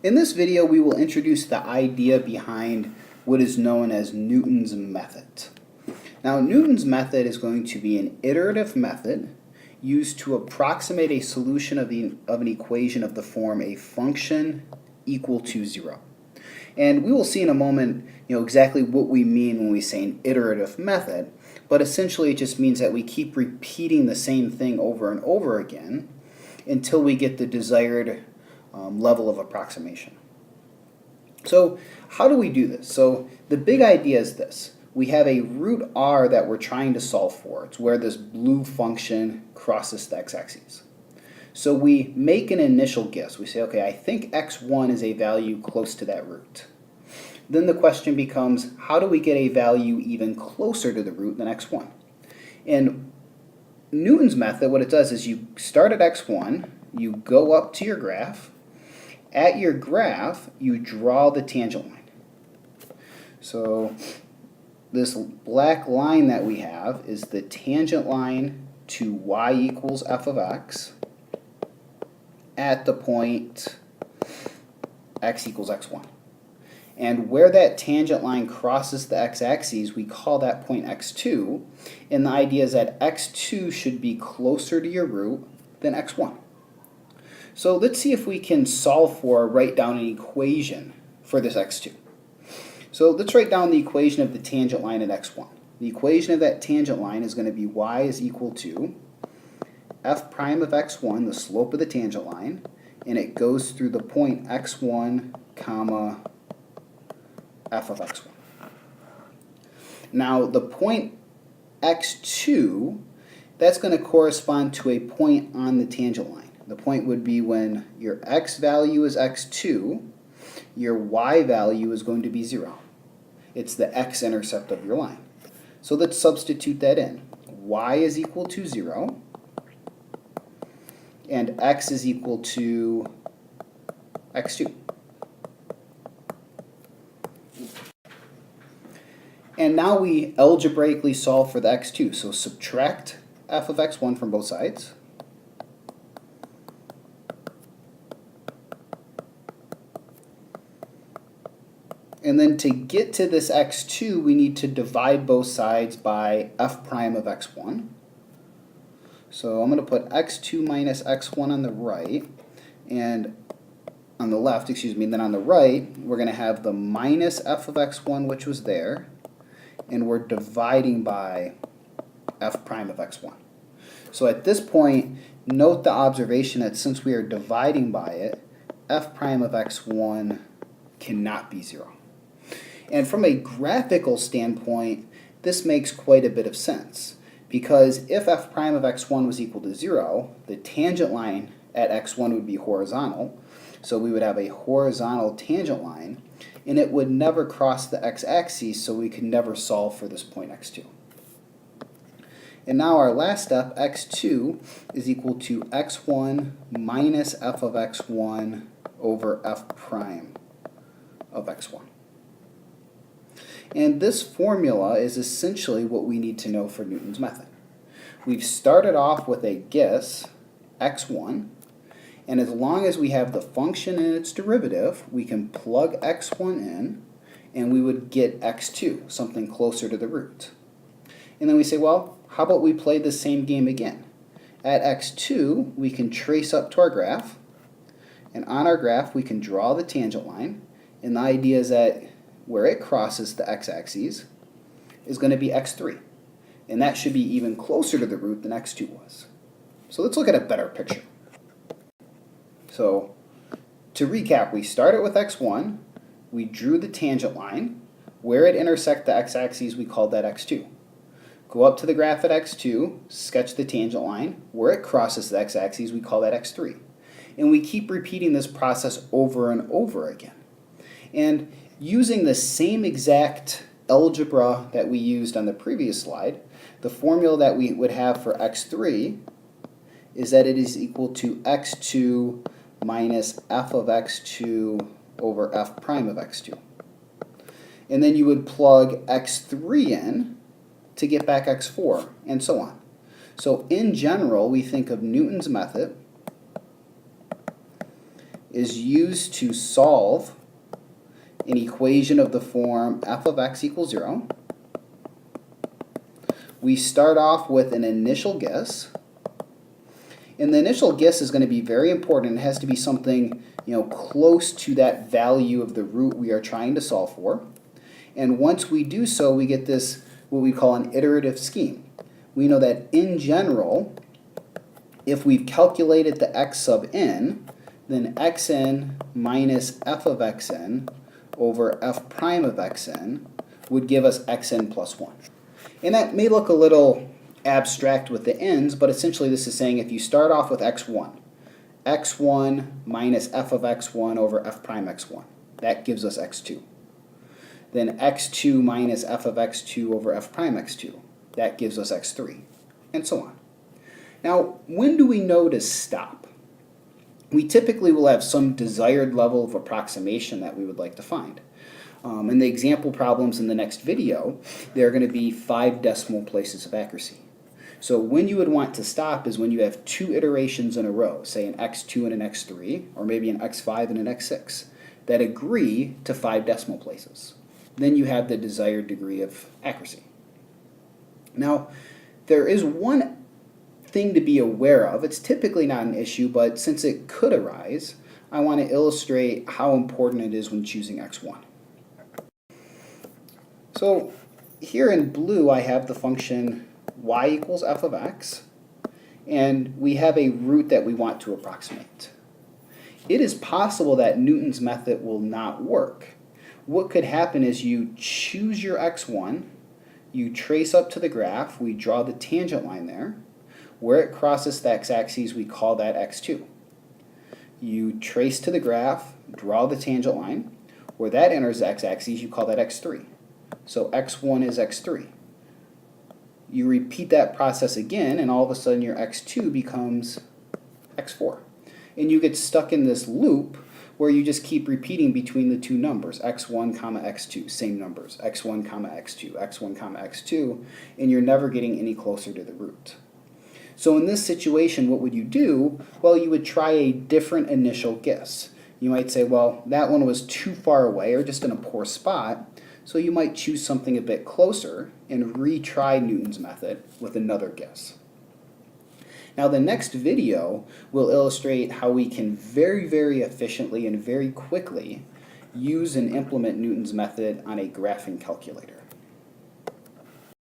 In this video, we will introduce the idea behind what is known as Newton's method. Now, Newton's method is going to be an iterative method used to approximate a solution of an equation of the form a function equal to 0. And we will see in a moment exactly what we mean when we say an iterative method, but essentially it just means that we keep repeating the same thing over and over again until we get the desired level of approximation. So how do we do this? So the big idea is this. We have a root r that we're trying to solve for. It's where this blue function crosses the x-axis. So we make an initial guess. We say, okay, I think x1 is a value close to that root. Then the question becomes, how do we get a value even closer to the root than x1? In Newton's method, what it does is you start at x1, you go up to your graph. At your graph, you draw the tangent line. So this black line that we have is the tangent line to y equals f of x at the point x equals x1. And where that tangent line crosses the x-axis, we call that point x2. And the idea is that x2 should be closer to your root than x1. So let's see if we can solve for or write down an equation for this x2. So let's write down the equation of the tangent line at x1. The equation of that tangent line is going to be y is equal to f prime of x1, the slope of the tangent line, and it goes through the point x1, comma, f of x1. Now the point x2, that's going to correspond to a point on the tangent line. The point would be when your x value is x2, your y value is going to be 0. It's the x-intercept of your line. So let's substitute that in. Y is equal to 0, and x is equal to x2. And now we algebraically solve for the x2. So subtract f of x1 from both sides. And then to get to this x2, we need to divide both sides by f prime of x1. So I'm going to put x2 minus x1 on the right, and on the left, excuse me, and then on the right, we're going to have the minus f of x1, which was there, and we're dividing by f prime of x1. So at this point, note the observation that since we are dividing by it, f prime of x1 cannot be 0. And from a graphical standpoint, this makes quite a bit of sense, because if f prime of x1 was equal to 0, the tangent line at x1 would be horizontal, so we would have a horizontal tangent line, and it would never cross the x-axis, so we could never solve for this point x2. And now our last step, x2, is equal to x1 minus f of x1 over f prime of x1. And this formula is essentially what we need to know for Newton's method. We've started off with a guess, x1, and as long as we have the function and its derivative, we can plug x1 in, and we would get x2, something closer to the root. And then we say, well, how about we play the same game again? At x2, we can trace up to our graph, and on our graph, we can draw the tangent line, and the idea is that where it crosses the x-axis is going to be x3. And that should be even closer to the root than x2 was. So let's look at a better picture. So to recap, we started with x1, we drew the tangent line. Where it intersects the x-axis, we called that x2. Go up to the graph at x2, sketch the tangent line. Where it crosses the x-axis, we call that x3. And we keep repeating this process over and over again. And using the same exact algebra that we used on the previous slide, the formula that we would have for x3 is that it is equal to x2 minus f of x2 over f prime of x2. And then you would plug x3 in to get back x4, and so on. So in general, we think of Newton's method is used to solve an equation of the form f of x equals 0. We start off with an initial guess. And the initial guess is going to be very important. It has to be something, close to that value of the root we are trying to solve for. And once we do so, we get this, what we call an iterative scheme. We know that in general, if we've calculated the x sub n, then xn minus f of xn over f prime of xn would give us xn plus 1. And that may look a little abstract with the n's, but essentially this is saying if you start off with x1 minus f of x1 over f prime x1, that gives us x2. Then x2 minus f of x2 over f prime x2, that gives us x3, and so on. Now, when do we know to stop? We typically will have some desired level of approximation that we would like to find. In the example problems in the next video, there are going to be 5 decimal places of accuracy. So when you would want to stop is when you have 2 iterations in a row, say an x2 and an x3, or maybe an x5 and an x6, that agree to 5 decimal places. Then you have the desired degree of accuracy. Now, there is one thing to be aware of. It's typically not an issue, but since it could arise, I want to illustrate how important it is when choosing x1. So here in blue, I have the function y equals f of x, and we have a root that we want to approximate. It is possible that Newton's method will not work. What could happen is you choose your x1, you trace up to the graph, we draw the tangent line there. Where it crosses the x-axis, we call that x2. You trace to the graph, draw the tangent line. Where that enters the x-axis, you call that x3. So x1 is x3. You repeat that process again, and all of a sudden your x2 becomes x4. And you get stuck in this loop where you just keep repeating between the two numbers, x1 comma x2, same numbers, x1 comma x2, x1 comma x2, and you're never getting any closer to the root. So in this situation, what would you do? Well, you would try a different initial guess. You might say, well, that one was too far away or just in a poor spot, so you might choose something a bit closer and retry Newton's method with another guess. Now the next video will illustrate how we can very, very efficiently and very quickly use and implement Newton's method on a graphing calculator.